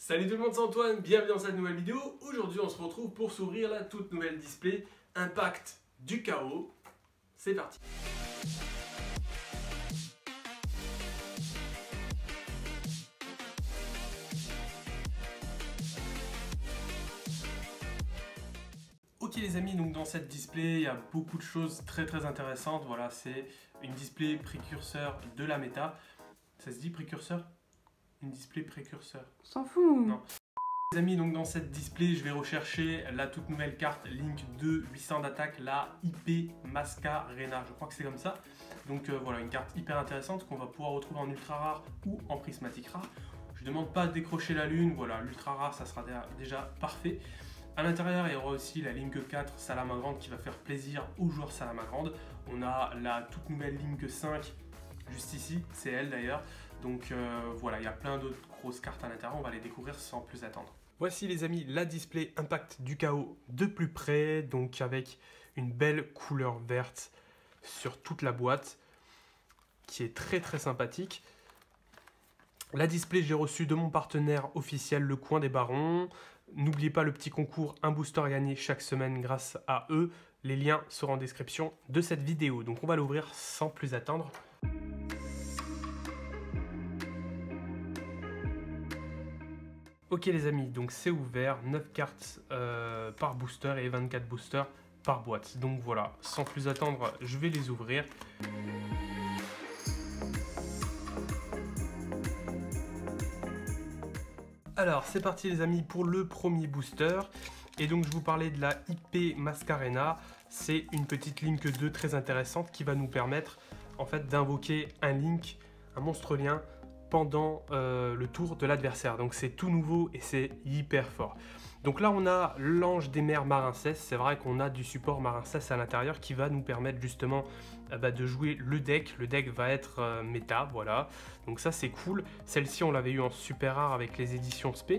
Salut tout le monde, c'est Antoine, bienvenue dans cette nouvelle vidéo. Aujourd'hui on se retrouve pour s'ouvrir la toute nouvelle display Impact du chaos. C'est parti. Ok les amis, donc dans cette display il y a beaucoup de choses très intéressantes. Voilà, c'est une display précurseur de la méta. Ça se dit précurseur? Une display précurseur. On s'en fout. Non. Les amis, donc dans cette display, je vais rechercher la toute nouvelle carte Link 2 800 d'attaque, la IP Mascarena. Je crois que c'est comme ça. Donc voilà, une carte hyper intéressante qu'on va pouvoir retrouver en ultra rare ou en prismatique rare. Je ne demande pas de décrocher la lune. Voilà, l'ultra rare, ça sera déjà parfait. À l'intérieur, il y aura aussi la Link 4 Salamagrande qui va faire plaisir aux joueurs Salamagrande. On a la toute nouvelle Link 5 juste ici, c'est elle d'ailleurs. Donc voilà, il y a plein d'autres grosses cartes à l'intérieur, on va les découvrir sans plus attendre. Voici les amis, la display Impact du chaos de plus près, donc avec une belle couleur verte sur toute la boîte, qui est très sympathique. La display, j'ai reçu de mon partenaire officiel, Le Coin des Barons. N'oubliez pas le petit concours, un booster gagné chaque semaine grâce à eux. Les liens seront en description de cette vidéo. Donc on va l'ouvrir sans plus attendre. Ok les amis, donc c'est ouvert, 9 cartes par booster et 24 boosters par boîte. Donc voilà, sans plus attendre, je vais les ouvrir. Alors c'est parti les amis pour le premier booster. Et donc je vous parlais de la IP Mascarena. C'est une petite Link 2 très intéressante qui va nous permettre en fait d'invoquer un Link, un monstre lien pendant le tour de l'adversaire. Donc c'est tout nouveau et c'est hyper fort. Donc là on a l'Ange des Mers Marincess. C'est vrai qu'on a du support Marincess à l'intérieur qui va nous permettre justement de jouer le deck. Le deck va être méta, voilà. Donc ça c'est cool. Celle-ci on l'avait eu en super rare avec les éditions SP.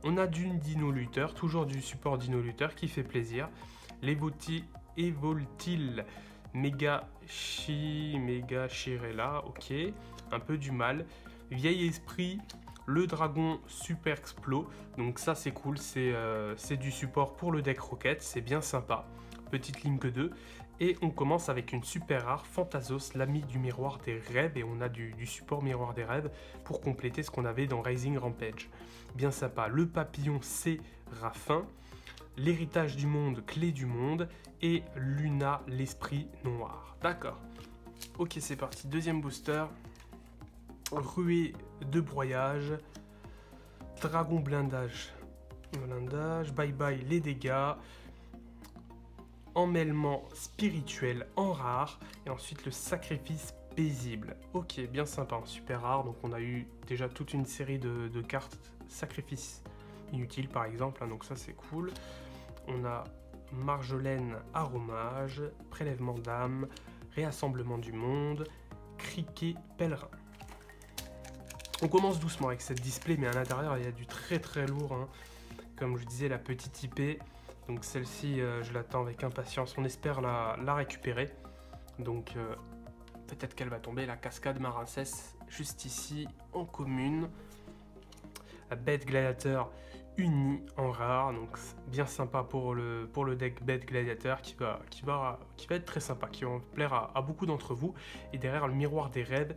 On a du Dino Luther, toujours du support Dino Luther qui fait plaisir. L'Evoltil Mega Chirella, ok. Un peu du mal. Vieil Esprit, le Dragon Super Explo, donc ça c'est cool, c'est du support pour le deck Rocket, c'est bien sympa. Petite Link 2, et on commence avec une super rare, Phantasos, l'ami du miroir des rêves, et on a du support miroir des rêves pour compléter ce qu'on avait dans Rising Rampage. Bien sympa, le papillon Séraphin, l'héritage du monde, clé du monde, et Luna, l'esprit noir. D'accord, ok c'est parti, deuxième booster. Ruée de broyage, dragon blindage, bye bye les dégâts, emmêlement spirituel en rare, et ensuite le sacrifice paisible. Ok, bien sympa, en super rare, donc on a eu déjà toute une série de cartes sacrifice inutile par exemple, hein, donc ça c'est cool. On a Marjolaine Aromage, prélèvement d'âme, réassemblement du monde, criquet pèlerin. On commence doucement avec cette display, mais à l'intérieur il y a du très lourd, hein. Comme je disais, la petite IP, donc celle-ci je l'attends avec impatience, on espère la récupérer. Donc peut-être qu'elle va tomber, la cascade Marincess juste ici en commune. La bête gladiateur unie en rare, donc bien sympa pour le deck bête gladiateur qui va être très sympa, qui va plaire à beaucoup d'entre vous. Et derrière le miroir des rêves,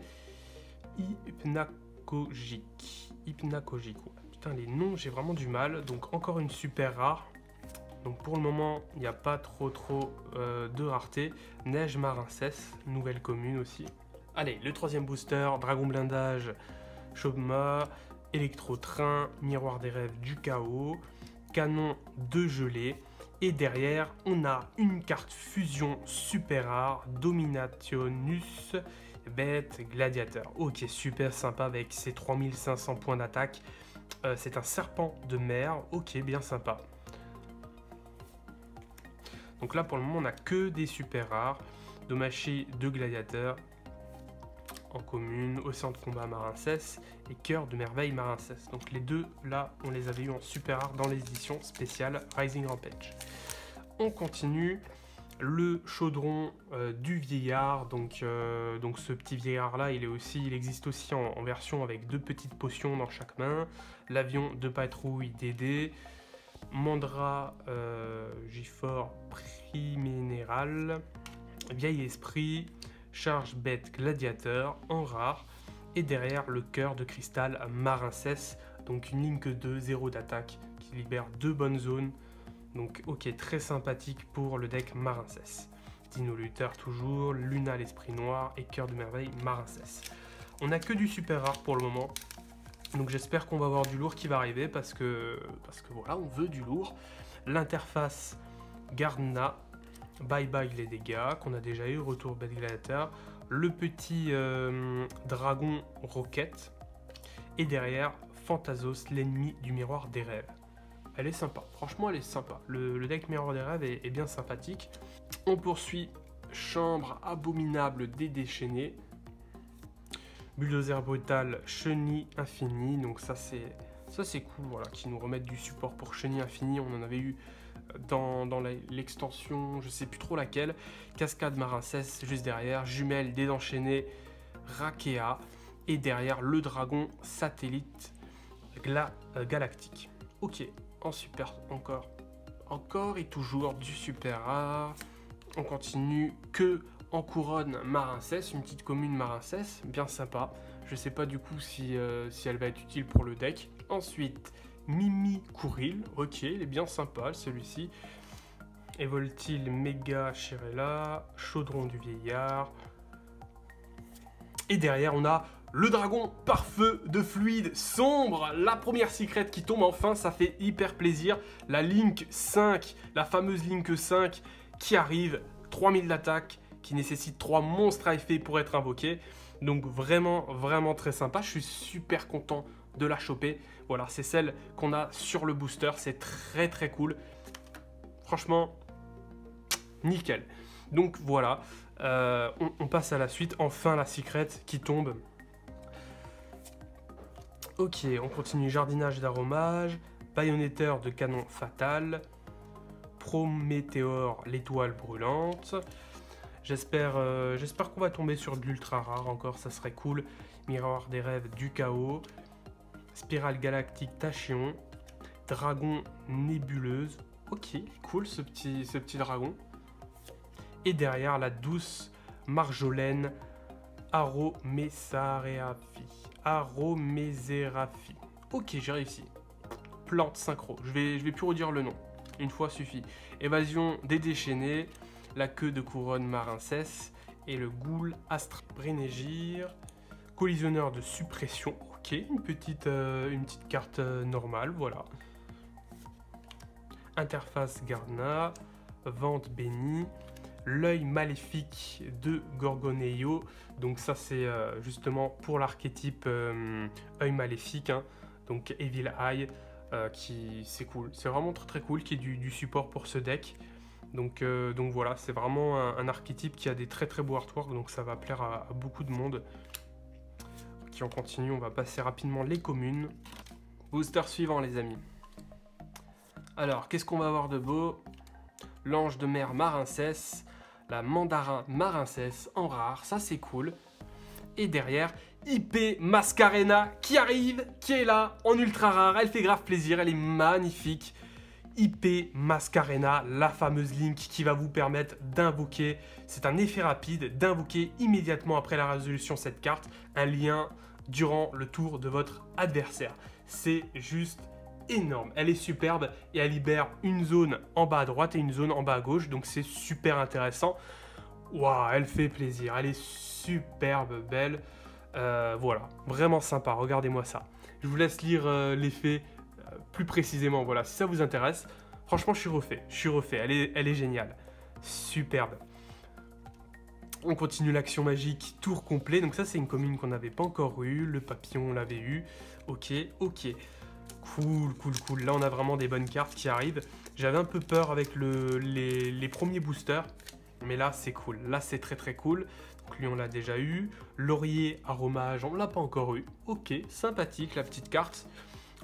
Hypnagogique, ouais. Putain les noms j'ai vraiment du mal. Donc encore une super rare. Donc pour le moment il n'y a pas trop de rareté. Neige Marincess, nouvelle commune aussi. Allez, le troisième booster, dragon blindage, Chobma, électro-train, miroir des rêves du chaos, canon de gelée. Et derrière on a une carte fusion super rare, Dominationus bête gladiateur. Ok, super sympa avec ses 3500 points d'attaque. C'est un serpent de mer. Ok, bien sympa. Donc là pour le moment on n'a que des super rares. Domaché de gladiateur en commune, Océan de combat Marincess et Cœur de merveille Marincess. Donc les deux là on les avait eu en super rare dans les éditions spéciales Rising Rampage. On continue. le chaudron du vieillard. Donc ce petit vieillard là, il existe aussi en version avec 2 petites potions dans chaque main. L'avion de patrouille DD, Mandra Gifor Priminéral, Vieil Esprit, Charge Bête Gladiateur en rare. Et derrière le cœur de cristal Marincès, donc une ligne que 2, 0 d'attaque qui libère 2 bonnes zones. Donc ok, très sympathique pour le deck Marincès. Dino Luther toujours, Luna l'Esprit Noir et Cœur de Merveille Marincès. On n'a que du super rare pour le moment. Donc j'espère qu'on va avoir du lourd qui va arriver parce que voilà, on veut du lourd. L'interface Gardna, Bye Bye les dégâts, qu'on a déjà eu, Retour Bête Gladiateur. Le petit dragon Roquette. Et derrière, Phantasos, l'ennemi du miroir des rêves. Elle est sympa, franchement elle est sympa. Le deck miroir des rêves est bien sympathique. On poursuit, Chambre abominable des déchaînés. Bulldozer brutal, Chenille infinie. Donc ça c'est cool, voilà, qui nous remettent du support pour Chenille infinie. On en avait eu dans l'extension, je sais plus trop laquelle. Cascade Marincès juste derrière, Jumelle désenchaînée, Rakea. Et derrière le dragon satellite galactique. Ok, en super encore et toujours du super rare. On continue que en couronne Marincès, une petite commune Marincès, bien sympa. Je sais pas du coup si elle va être utile pour le deck. Ensuite, Mimi Kouril, ok, il est bien sympa celui-ci. Evoltil Méga Chirella, Chaudron du Vieillard. Et derrière, on a le dragon pare-feu de fluide sombre, la première secret qui tombe enfin, ça fait hyper plaisir. La Link 5, la fameuse Link 5 qui arrive, 3000 d'attaque, qui nécessite 3 monstres à effet pour être invoqués. Donc vraiment, vraiment très sympa, je suis super content de la choper. Voilà, c'est celle qu'on a sur le booster, c'est très très cool. Franchement, nickel. Donc voilà, on passe à la suite, enfin la secret qui tombe. Ok, on continue, jardinage d'aromage, baïonnetteur de canon fatal, Prométhéore, l'étoile brûlante. J'espère qu'on va tomber sur de l'ultra rare encore, ça serait cool. Miroir des rêves du chaos, spirale galactique tachyon, dragon nébuleuse. Ok, cool ce petit dragon. Et derrière la douce Marjolaine Aroméséraphie. Ok, j'ai réussi. Plante synchro. Je vais plus redire le nom. Une fois suffit. Évasion des déchaînés. La queue de couronne Marincès. Et le ghoul Astre Brénégir. Collisionneur de suppression. Ok, une petite carte normale. Voilà. Interface Gardna. Vente bénie. L'œil maléfique de Gorgoneio. Donc ça c'est justement pour l'archétype œil maléfique, hein. Donc Evil Eye, c'est cool. C'est vraiment très très cool qu'il y ait du support pour ce deck. Donc voilà, c'est vraiment un archétype qui a des très très beaux artworks, donc ça va plaire à beaucoup de monde. Ok, on continue, on va passer rapidement les communes. Booster suivant les amis. Alors, qu'est-ce qu'on va avoir de beau? L'ange de mer Marincès, la mandarin Marincès en rare, ça c'est cool. Et derrière, IP Mascarena qui arrive, qui est là, en ultra rare, elle fait grave plaisir, elle est magnifique. IP Mascarena, la fameuse Link qui va vous permettre d'invoquer, c'est un effet rapide, d'invoquer immédiatement après la résolution de cette carte, un lien durant le tour de votre adversaire. C'est juste énorme, elle est superbe et elle libère une zone en bas à droite et une zone en bas à gauche, donc c'est super intéressant. Waouh, elle fait plaisir, elle est superbe, belle, voilà, vraiment sympa, regardez-moi ça. Je vous laisse lire l'effet plus précisément, voilà, si ça vous intéresse. Franchement, je suis refait, elle est géniale, superbe. On continue l'action magique, tour complet, donc ça c'est une commune qu'on n'avait pas encore eu, le papillon on l'avait eu, ok. Cool. Là, on a vraiment des bonnes cartes qui arrivent. J'avais un peu peur avec les premiers boosters. Mais là, c'est cool. Là, c'est très très cool. Donc lui, on l'a déjà eu. Laurier, aromage, on ne l'a pas encore eu. Ok, sympathique la petite carte.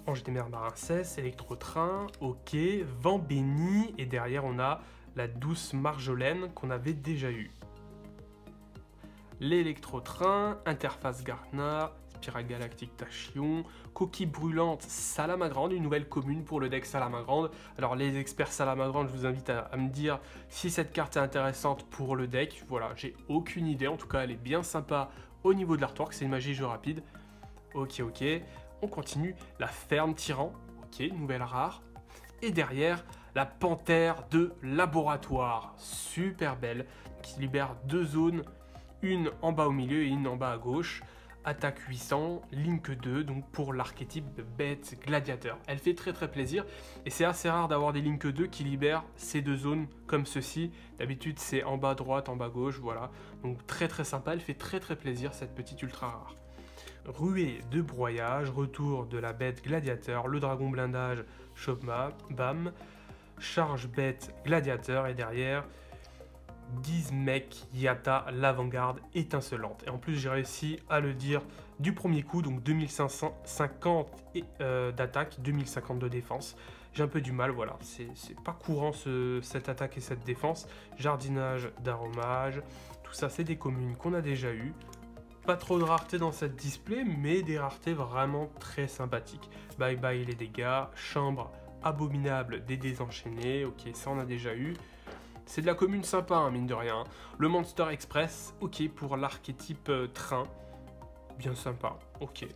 Ange des mers Marincès, électro-train. Ok, vent béni. Et derrière, on a la douce Marjolaine qu'on avait déjà eu. L'électro-train, interface Garna, spirale galactique Tachyon, coquille brûlante Salamagrande, une nouvelle commune pour le deck Salamagrande. Alors les experts Salamagrande, je vous invite à me dire si cette carte est intéressante pour le deck. Voilà, j'ai aucune idée, en tout cas elle est bien sympa au niveau de l'artwork, c'est une magie jeu rapide. Ok, on continue, la ferme tyran, ok, nouvelle rare. Et derrière, la panthère de laboratoire, super belle, qui libère 2 zones, une en bas au milieu et une en bas à gauche. Attaque 800, Link 2, donc pour l'archétype bête gladiateur. Elle fait très plaisir et c'est assez rare d'avoir des Link 2 qui libèrent ces 2 zones comme ceci. D'habitude c'est en bas à droite, en bas à gauche, voilà. Donc très sympa, elle fait très plaisir cette petite ultra rare. Ruée de broyage, retour de la bête gladiateur, le dragon blindage, Chopma, bam, charge bête gladiateur et derrière 10 mecs Yata l'avant-garde étincelante. Et en plus j'ai réussi à le dire du premier coup, donc 2550 d'attaque, 2050 de défense. J'ai un peu du mal, voilà, c'est pas courant cette attaque et cette défense. Jardinage d'aromage, tout ça c'est des communes qu'on a déjà eues. Pas trop de rareté dans cette display, mais des raretés vraiment très sympathiques. Bye bye les dégâts, chambre abominable des désenchaînés, ok ça on a déjà eu. C'est de la commune sympa, hein, mine de rien. Le Monster Express, ok pour l'archétype train, bien sympa, ok.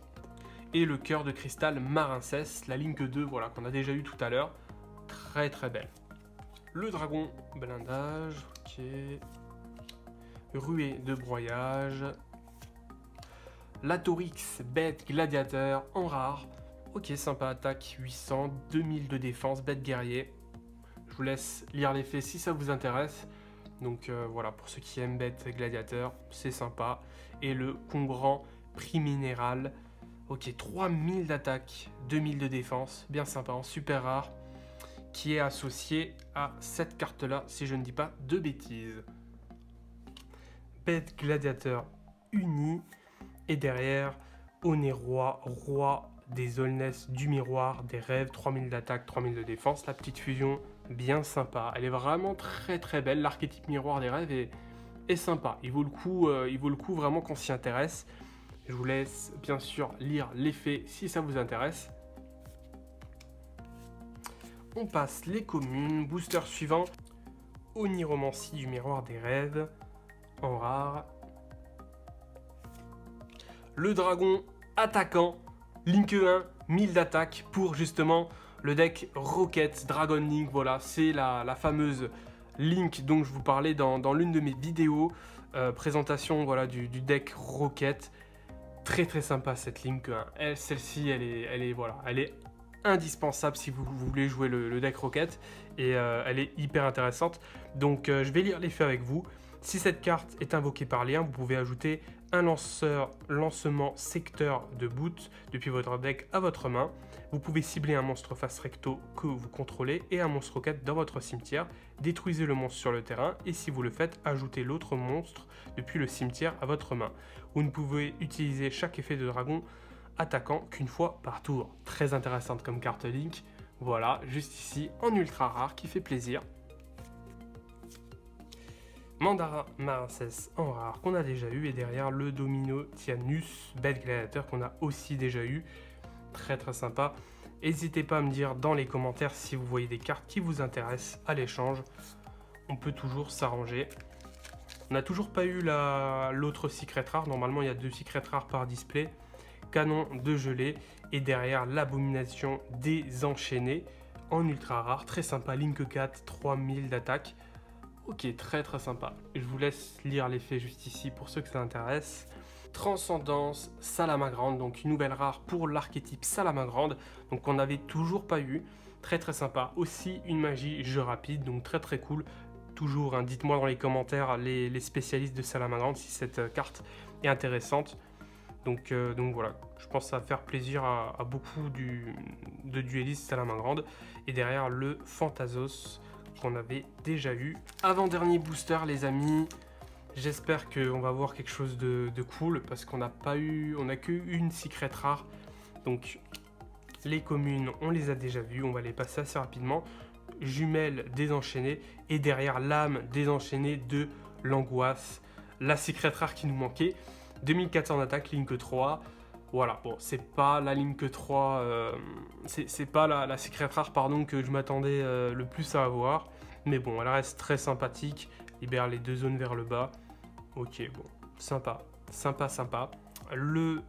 Et le cœur de cristal Marincès, la Link 2, voilà, qu'on a déjà eu tout à l'heure, très belle. Le dragon blindage, ok. Ruée de broyage. La Torix, bête gladiateur en rare. Ok, sympa, attaque 800, 2000 de défense, bête guerrier. Je vous laisse lire l'effet si ça vous intéresse. Donc voilà, pour ceux qui aiment bête gladiateur, c'est sympa. Et le Congrand prix minéral. Ok, 3000 d'attaque, 2000 de défense, bien sympa, en super rare. Qui est associé à cette carte-là, si je ne dis pas de bêtises. Bête gladiateur uni. Et derrière, Onérois, roi des Aulness du miroir, des rêves, 3000 d'attaque, 3000 de défense. La petite fusion, bien sympa. Elle est vraiment très belle. L'archétype miroir des rêves est sympa. Il vaut le coup vraiment qu'on s'y intéresse. Je vous laisse bien sûr lire l'effet si ça vous intéresse. On passe les communes. Booster suivant, Oniromancie du miroir des rêves, en rare. Le dragon attaquant, Link 1, 1000 d'attaque pour justement le deck Rocket Dragon Link. Voilà, c'est la fameuse Link dont je vous parlais dans l'une de mes vidéos. Présentation voilà, du deck Rocket. Très sympa cette Link 1. Celle-ci, elle est indispensable si vous voulez jouer le deck Rocket. Et elle est hyper intéressante. Donc je vais lire l'effet avec vous. Si cette carte est invoquée par lien, vous pouvez ajouter un lancement secteur de boot depuis votre deck à votre main. Vous pouvez cibler un monstre face recto que vous contrôlez et un monstre roquette dans votre cimetière. Détruisez le monstre sur le terrain et si vous le faites, ajoutez l'autre monstre depuis le cimetière à votre main. Vous ne pouvez utiliser chaque effet de dragon attaquant qu'une fois par tour. Très intéressante comme carte Link. Voilà, juste ici en ultra rare qui fait plaisir. Mandarin Marincès en rare qu'on a déjà eu et derrière le Domino Tianus bête gladiateur qu'on a aussi déjà eu. Très sympa. N'hésitez pas à me dire dans les commentaires si vous voyez des cartes qui vous intéressent à l'échange. On peut toujours s'arranger. On n'a toujours pas eu l'autre secret rare. Normalement il y a 2 secrets rares par display. Canon de gelée et derrière l'abomination des enchaînés en ultra rare. Très sympa. Link 4, 3000 d'attaque. Ok, très sympa. Je vous laisse lire l'effet juste ici pour ceux que ça intéresse. Transcendance Salamagrande, donc une nouvelle rare pour l'archétype Salamagrande, donc on n'avait toujours pas eu. Très sympa. Aussi une magie jeu rapide, donc très cool. Toujours, hein, dites-moi dans les commentaires les spécialistes de Salamagrande si cette carte est intéressante. Donc voilà, je pense que ça va faire plaisir à beaucoup de duellistes Salamagrande. Et derrière le Phantasos qu'on avait déjà eu. Avant-dernier booster les amis, j'espère qu'on va voir quelque chose de cool parce qu'on n'a pas eu, on n'a qu'une secret rare. Donc les communes on les a déjà vues, on va les passer assez rapidement. jumelle désenchaînée et derrière l'âme désenchaînée de l'angoisse. La secret rare qui nous manquait. 2400 d'attaque, Link 3. Voilà, bon, c'est pas la Link 3, c'est pas la secret rare pardon, que je m'attendais le plus à avoir. Mais bon, elle reste très sympathique. Libère les 2 zones vers le bas. Ok, bon, sympa. Le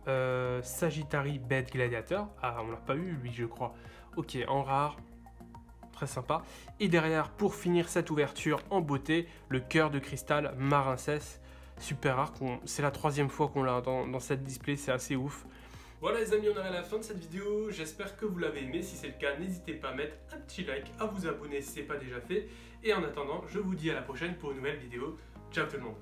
Sagittari Bête Gladiateur. Ah, on l'a pas eu lui, je crois. Ok, en rare. Très sympa. Et derrière, pour finir cette ouverture en beauté, le cœur de cristal Marincess. Super rare. C'est la 3e fois qu'on l'a dans cette display. C'est assez ouf. Voilà les amis, on arrive à la fin de cette vidéo. J'espère que vous l'avez aimé. Si c'est le cas, n'hésitez pas à mettre un petit like, à vous abonner si ce n'est pas déjà fait. Et en attendant, je vous dis à la prochaine pour une nouvelle vidéo. Ciao tout le monde.